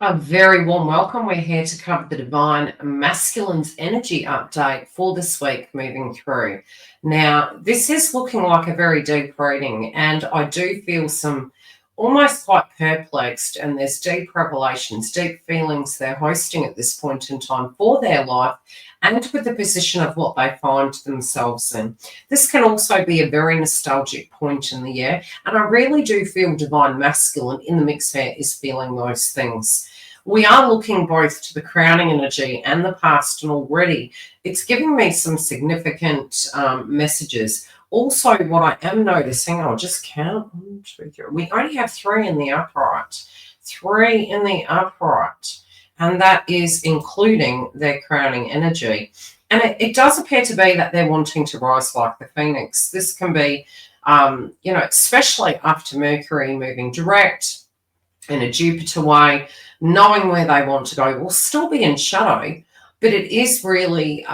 A very warm welcome. We're here to cover the Divine Masculine's energy update for this week moving through. Now, this is looking like a very deep reading, and I do feel some almost quite perplexed, and there's deep revelations, deep feelings they're hosting at this point in time for their life and with the position of what they find themselves in. This can also be a very nostalgic point in the year, and I really do feel Divine Masculine in the mix here is feeling those things. We are looking both to the crowning energy and the past, and already it's giving me some significant messages. Also, what I am noticing, I'll just count 1, 2, 3. We only have 3 in the upright, 3 in the upright, and that is including their crowning energy. And it does appear to be that they're wanting to rise like the phoenix. This can be, especially after Mercury moving direct in a Jupiter way, knowing where they want to go. Will still be in shadow, but it is really,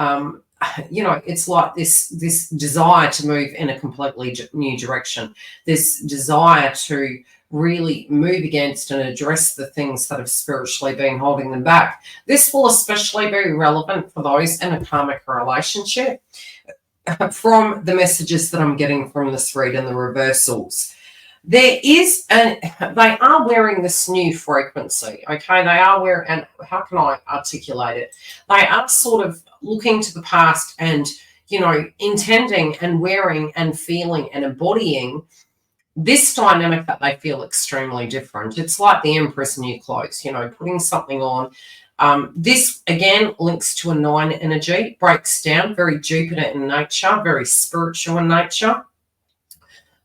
it's like this desire to move in a completely new direction, this desire to really move against and address the things that have spiritually been holding them back. This will especially be relevant for those in a karmic relationship from the messages that I'm getting from this read and the reversals. They are wearing this new frequency, okay? They are wearing, and how can I articulate it? They are sort of looking to the past and, intending and wearing and feeling and embodying this dynamic that they feel extremely different. It's like the Empress new clothes, putting something on. This, again, links to a 9 energy, breaks down, very Jupiter in nature, very spiritual in nature.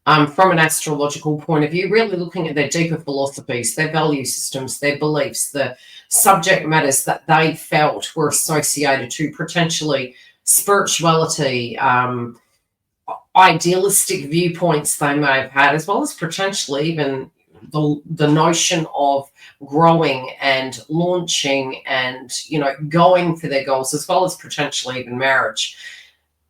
From an astrological point of view, really looking at their deeper philosophies, their value systems, their beliefs, the subject matters that they felt were associated to potentially spirituality, idealistic viewpoints they may have had, as well as potentially even the notion of growing and launching and, going for their goals, as well as potentially even marriage.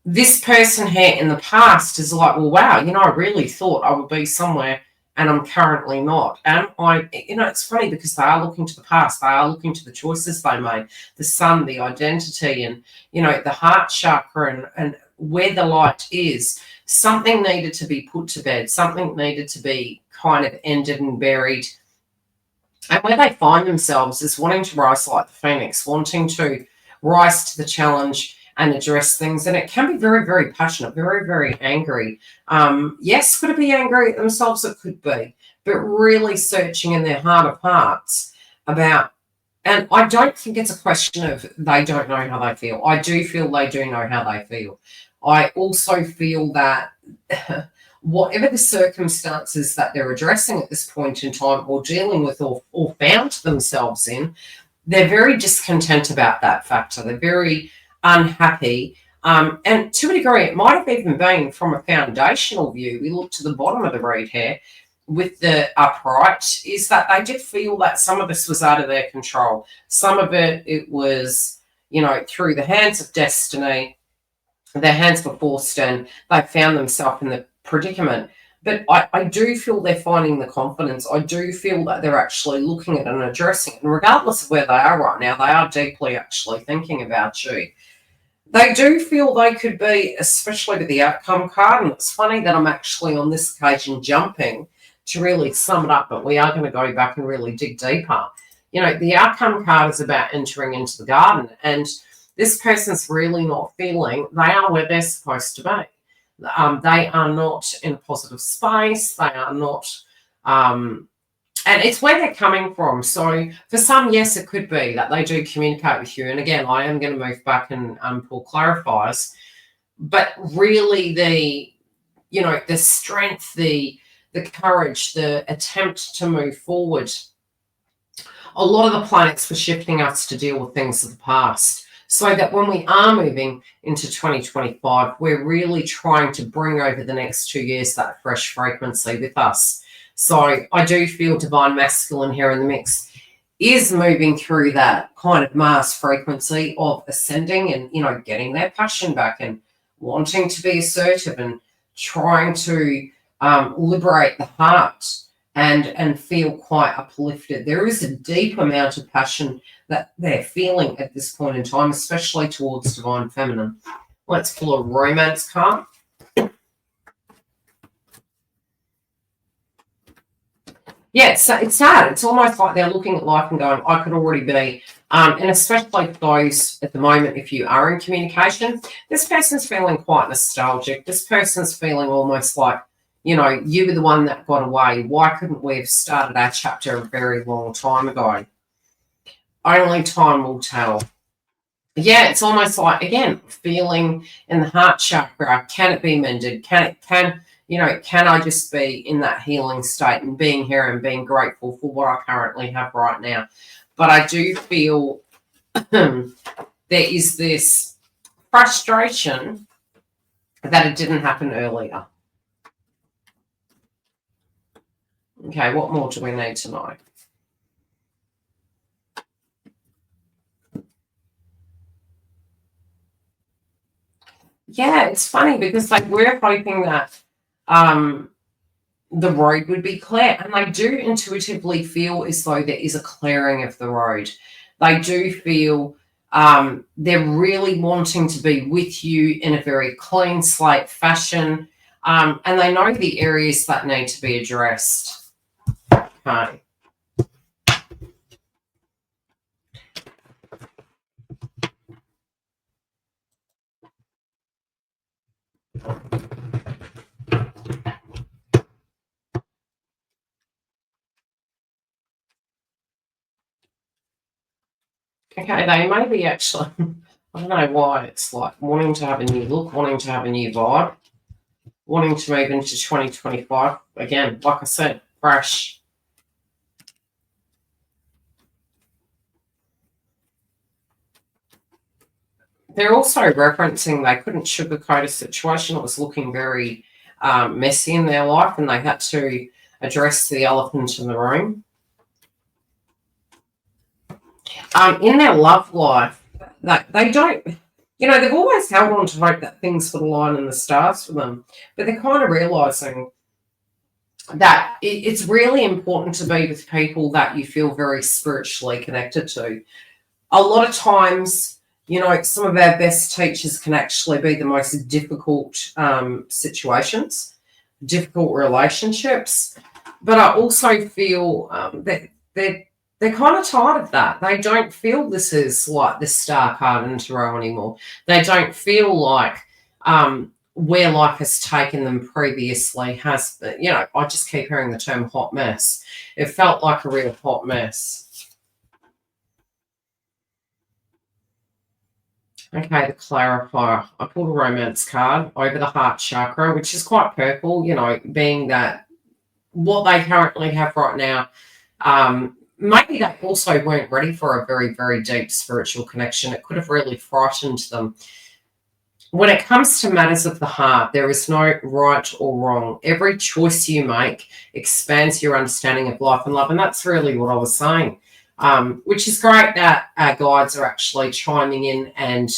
This person here in the past is like, well, wow, I really thought I would be somewhere and I'm currently not. And it's funny because they are looking to the past. They are looking to the choices they made, the sun, the identity, and, the heart chakra and where the light is. Something needed to be put to bed. Something needed to be kind of ended and buried. And where they find themselves is wanting to rise like the phoenix, wanting to rise to the challenge and address things. And it can be very, very passionate, very, very angry. Yes, could it be angry at themselves? It could be, but really searching in their heart of hearts about, and I don't think it's a question of they don't know how they feel. I do feel they do know how they feel. I also feel that whatever the circumstances that they're addressing at this point in time or dealing with or found themselves in, they're very discontent about that factor. They're very unhappy. And to a degree, it might have even been from a foundational view. We look to the bottom of the read here with the upright, is that they did feel that some of this was out of their control. Some of it was, through the hands of destiny. Their hands were forced and they found themselves in the predicament. But I do feel they're finding the confidence. I do feel that they're actually looking at and addressing it. And regardless of where they are right now, they are deeply actually thinking about you. They do feel they could be, especially with the outcome card. And it's funny that I'm actually on this occasion jumping to really sum it up, but we are going to go back and really dig deeper. The outcome card is about entering into the garden, and this person's really not feeling they are where they're supposed to be. They are not in a positive space. They are not, and it's where they're coming from. So for some, yes, it could be that they do communicate with you. And again, I am going to move back and pull clarifiers. But really the strength, the courage, the attempt to move forward. A lot of the planets were shifting us to deal with things of the past, so that when we are moving into 2025, we're really trying to bring over the next 2 years that fresh frequency with us. So I do feel Divine Masculine here in the mix is moving through that kind of Mars frequency of ascending and, getting their passion back and wanting to be assertive and trying to liberate the heart and feel quite uplifted. There is a deep amount of passion that they're feeling at this point in time, especially towards divine feminine. Let's pull a romance card. Yeah, it's sad. It's almost like they're looking at life and going, I could already be. And especially for those at the moment, if you are in communication, this person's feeling quite nostalgic. This person's feeling almost like, you know, you were the one that got away. Why couldn't we have started our chapter a very long time ago? Only time will tell. Yeah, it's almost like, again, feeling in the heart chakra. Can it be mended? Can I just be in that healing state and being here and being grateful for what I currently have right now? But I do feel there is this frustration that it didn't happen earlier. Okay, what more do we need to know? Yeah, it's funny because like we're hoping that the road would be clear, and they do intuitively feel as though there is a clearing of the road. They do feel they're really wanting to be with you in a very clean slate fashion, and they know the areas that need to be addressed. Okay. Okay, they may be actually, I don't know why, it's like wanting to have a new look, wanting to have a new vibe, wanting to move into 2025. Again, like I said, fresh. They're also referencing they couldn't sugarcoat a situation that was looking very messy in their life, and they had to address the elephant in the room. In their love life, they don't, they've always held on to hope that things would align in the stars for them, but they're kind of realizing that it's really important to be with people that you feel very spiritually connected to. A lot of times, some of our best teachers can actually be the most difficult situations, difficult relationships. But I also feel that they're kind of tired of that. They don't feel this is like the star card in tarot anymore. They don't feel like where life has taken them previously has, I just keep hearing the term hot mess. It felt like a real hot mess. Okay, the clarifier. I pulled a romance card over the heart chakra, which is quite purple, being that what they currently have right now, maybe they also weren't ready for a very, very deep spiritual connection. It could have really frightened them. When it comes to matters of the heart, there is no right or wrong. Every choice you make expands your understanding of life and love. And that's really what I was saying, which is great that our guides are actually chiming in and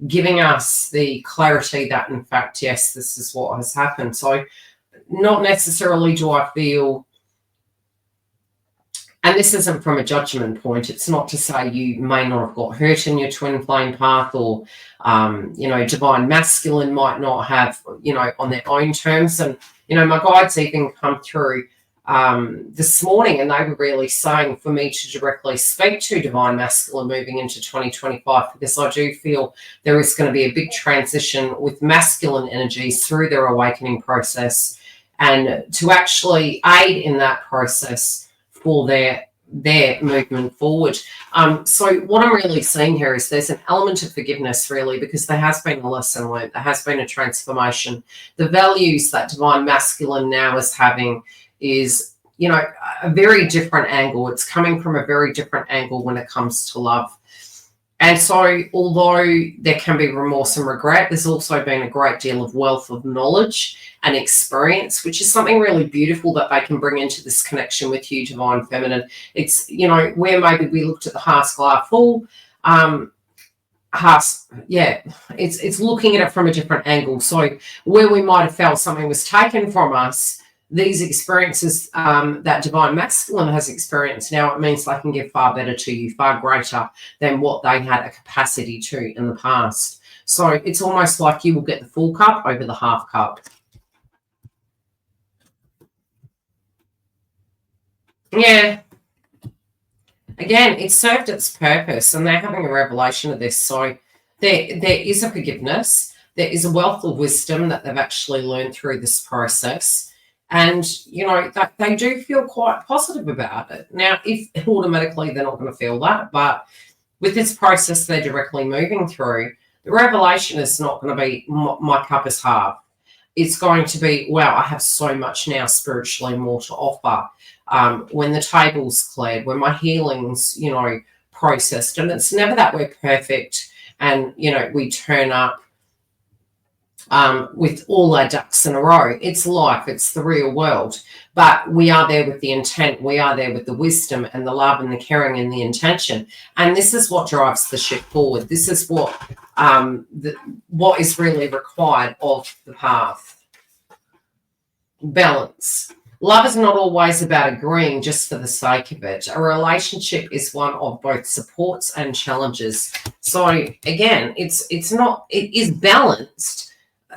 giving us the clarity that, in fact, yes, this is what has happened. So not necessarily do I feel, and this isn't from a judgment point, it's not to say you may not have got hurt in your twin flame path, or divine masculine might not have, on their own terms. And my guides even come through this morning, and they were really saying for me to directly speak to divine masculine moving into 2025, because I do feel there is going to be a big transition with masculine energies through their awakening process, and to actually aid in that process for their movement forward. So what I'm really seeing here is there's an element of forgiveness, really, because there has been a lesson learned, there has been a transformation. The values that divine masculine now is having is, a very different angle. It's coming from a very different angle when it comes to love. And so although there can be remorse and regret, there's also been a great deal of wealth of knowledge and experience, which is something really beautiful that they can bring into this connection with you, divine feminine. It's, where maybe we looked at the half glass full, it's looking at it from a different angle. So where we might have felt something was taken from us, these experiences that divine masculine has experienced now, it means they can give far better to you, far greater than what they had a capacity to in the past. So it's almost like you will get the full cup over the half cup. Yeah. Again, it served its purpose, and they're having a revelation of this. So there is a forgiveness. There is a wealth of wisdom that they've actually learned through this process. And, you know, that they do feel quite positive about it. Now, if automatically they're not going to feel that, but with this process they're directly moving through, the revelation is not going to be my cup is half. It's going to be, wow, I have so much now spiritually more to offer. When the table's cleared, when my healing's, you know, processed. And it's never that we're perfect and, you know, we turn up with all our ducks in a row. It's life, it's the real world. But we are there with the intent, we are there with the wisdom and the love and the caring and the intention. And this is what drives the ship forward. This is what what is really required of the path. Balance. Love is not always about agreeing just for the sake of it. A relationship is one of both supports and challenges. So again, it is balanced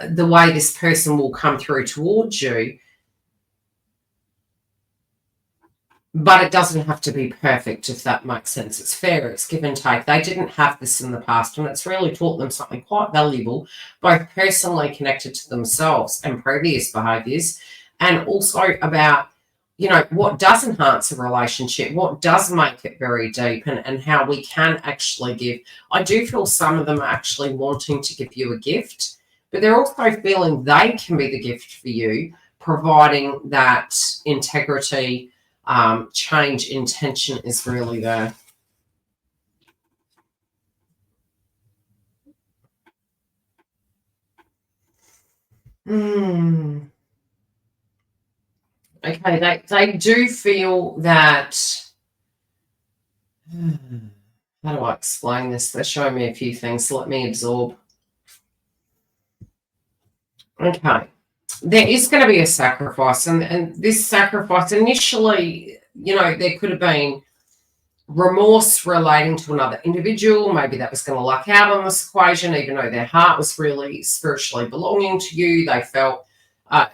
the way this person will come through towards you, but it doesn't have to be perfect, if that makes sense. It's fair, it's give and take. They didn't have this in the past, and it's really taught them something quite valuable, both personally connected to themselves and previous behaviours, and also about, you know, what does enhance a relationship, what does make it very deep, and how we can actually give. I do feel some of them are actually wanting to give you a gift, but they're also feeling they can be the gift for you, providing that integrity, change intention is really there. Okay, they do feel that. How do I explain this? They're showing me a few things. So let me absorb. Okay. There is going to be a sacrifice, and this sacrifice initially, you know, there could have been remorse relating to another individual. Maybe that was going to luck out on this equation, even though their heart was really spiritually belonging to you. They felt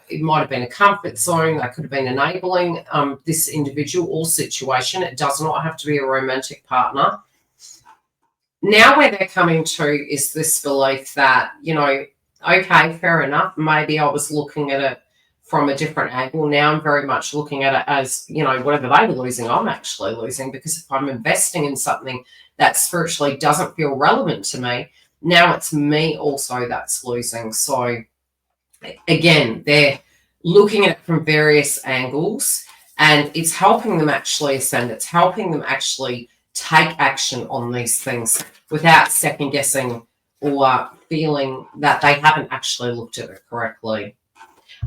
it might have been a comfort zone. They could have been enabling this individual or situation. It does not have to be a romantic partner. Now where they're coming to is this belief that, you know, okay, fair enough. Maybe I was looking at it from a different angle. Now I'm very much looking at it as, you know, whatever they were losing, I'm actually losing, because if I'm investing in something that spiritually doesn't feel relevant to me, now it's me also that's losing. So again, they're looking at it from various angles, and it's helping them actually ascend. It's helping them actually take action on these things without second guessing or feeling that they haven't actually looked at it correctly.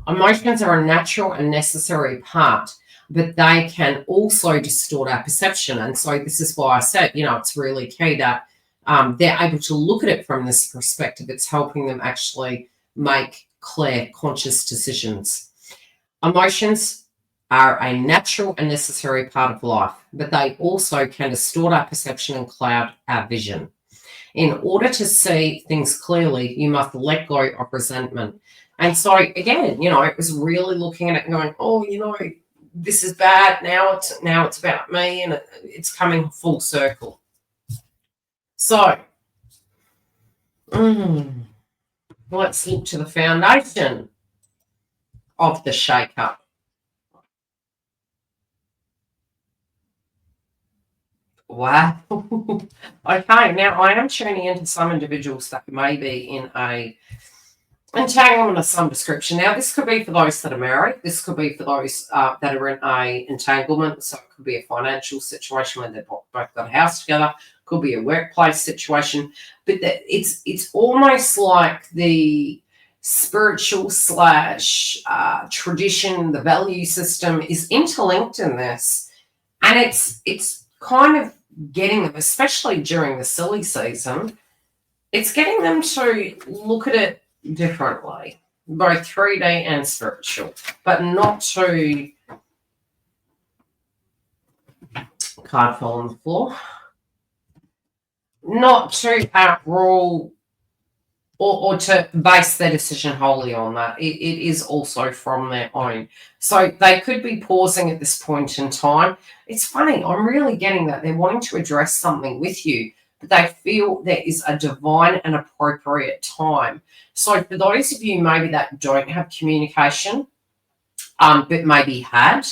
Emotions are a natural and necessary part, but they can also distort our perception. And so this is why I said, you know, it's really key that they're able to look at it from this perspective. It's helping them actually make clear, conscious decisions. Emotions are a natural and necessary part of life, but they also can distort our perception and cloud our vision. In order to see things clearly, you must let go of resentment. And so again, you know, it was really looking at it and going, oh, you know, this is bad. Now it's about me, and it's coming full circle. So let's look to the foundation of the shake-up. Wow. Okay, now I am tuning into some individuals that may be in a entanglement of some description. Now, this could be for those that are married. This could be for those that are in a entanglement. So it could be a financial situation where they've both got a house together. Could be a workplace situation. But it's almost like the spiritual / tradition, the value system is interlinked in this. And it's kind of getting them, especially during the silly season, it's getting them to look at it differently. both 3D and spiritual, but not to card fall on the floor, not to outrule or to base their decision wholly on that. It is also from their own. So they could be pausing at this point in time. It's funny, I'm really getting that they're wanting to address something with you, but they feel there is a divine and appropriate time. So for those of you maybe that don't have communication, but maybe had,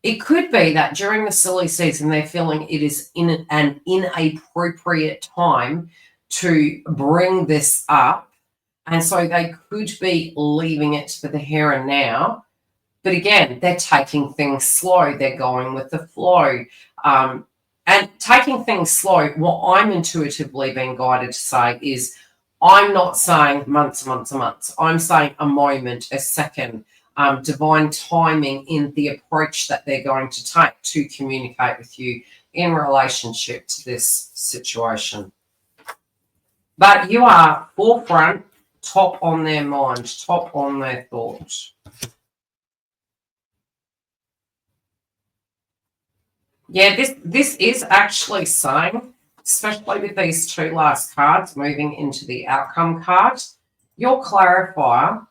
it could be that during the silly season they're feeling it is in an inappropriate time to bring this up, and so they could be leaving it for the here and now. But again, they're taking things slow. They're going with the flow. And taking things slow, what I'm intuitively being guided to say is, I'm not saying months. I'm saying a moment, a second, divine timing in the approach that they're going to take to communicate with you in relationship to this situation. But you are forefront, top on their mind, top on their thoughts. Yeah, this is actually saying, especially with these two last cards moving into the outcome card, your clarifier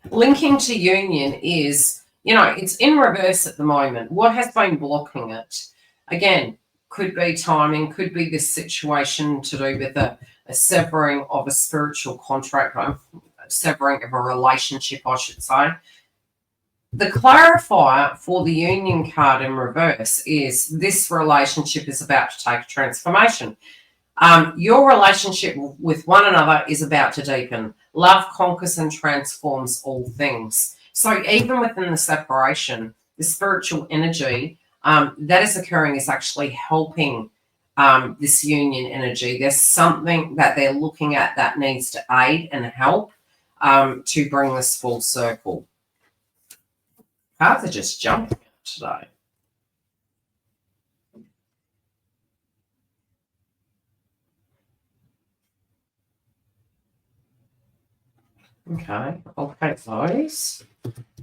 linking to union is, it's in reverse at the moment. What has been blocking it? Again, could be timing, could be this situation to do with a severing of a spiritual contract, a severing of a relationship, I should say. The clarifier for the union card in reverse is this relationship is about to take a transformation. Your relationship with one another is about to deepen. Love conquers and transforms all things. So even within the separation, the spiritual energy that is occurring is actually helping this union energy. There's something that they're looking at that needs to aid and help to bring this full circle. Cards are just jumping out today. Okay, I'll take those.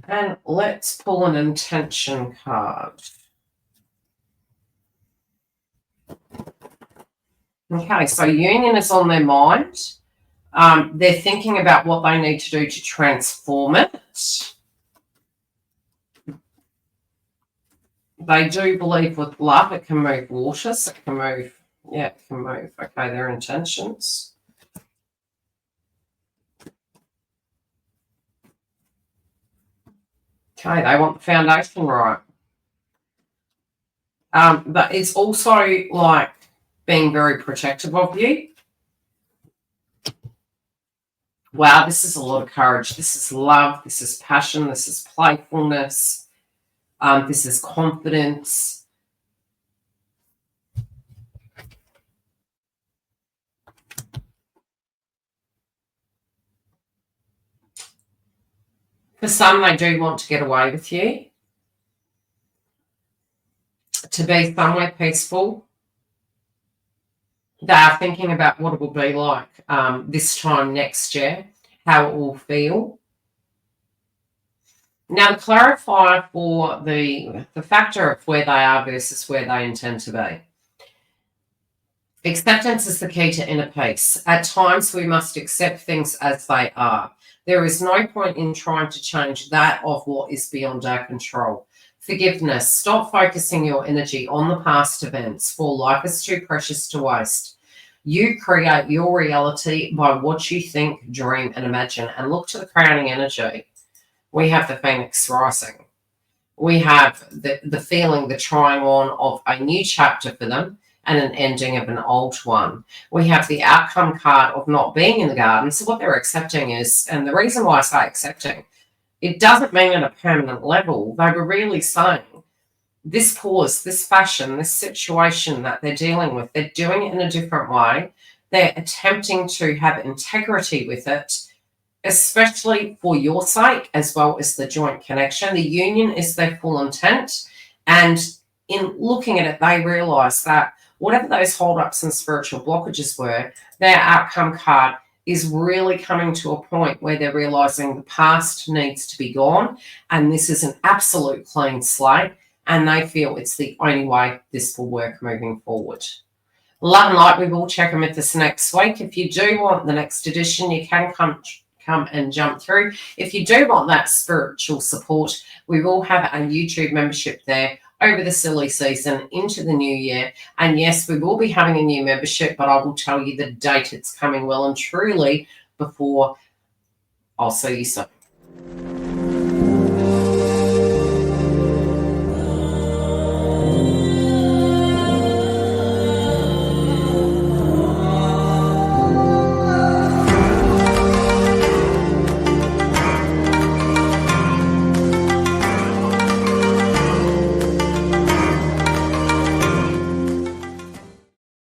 And let's pull an intention card. Okay, so union is on their mind. They're thinking about what they need to do to transform it. They do believe with love it can move water, so it can move, it can move. Okay, their intentions. Okay, they want the foundation right. But it's also like being very protective of you. Wow, this is a lot of courage. This is love. This is passion. This is playfulness. This is confidence. For some, they do want to get away with you, to be somewhere peaceful. They are thinking about what it will be like this time next year, how it will feel. Now, to clarify for the factor of where they are versus where they intend to be. Acceptance is the key to inner peace. At times, we must accept things as they are. There is no point in trying to change that of what is beyond our control. Forgiveness. Stop focusing your energy on the past events, for life is too precious to waste. You create your reality by what you think, dream, and imagine. And look to the crowning energy. We have the Phoenix rising. We have the feeling, the trying on of a new chapter for them and an ending of an old one. We have the outcome card of not being in the garden. So what they're accepting is, and the reason why I say accepting, it doesn't mean at a permanent level. They were really saying this pause, this fashion, this situation that they're dealing with, they're doing it in a different way. They're attempting to have integrity with it, especially for your sake, as well as the joint connection. The union is their full intent. And in looking at it, they realise that whatever those holdups and spiritual blockages were, their outcome card is really coming to a point where they're realizing the past needs to be gone and this is an absolute clean slate, and they feel it's the only way this will work moving forward. Love and light. We will check in with this next week. If you do want the next edition, you can come and jump through. If you do want that spiritual support, we will have a YouTube membership there over the silly season into the new year. And yes, we will be having a new membership, but I will tell you the date it's coming well and truly before. I'll see you soon.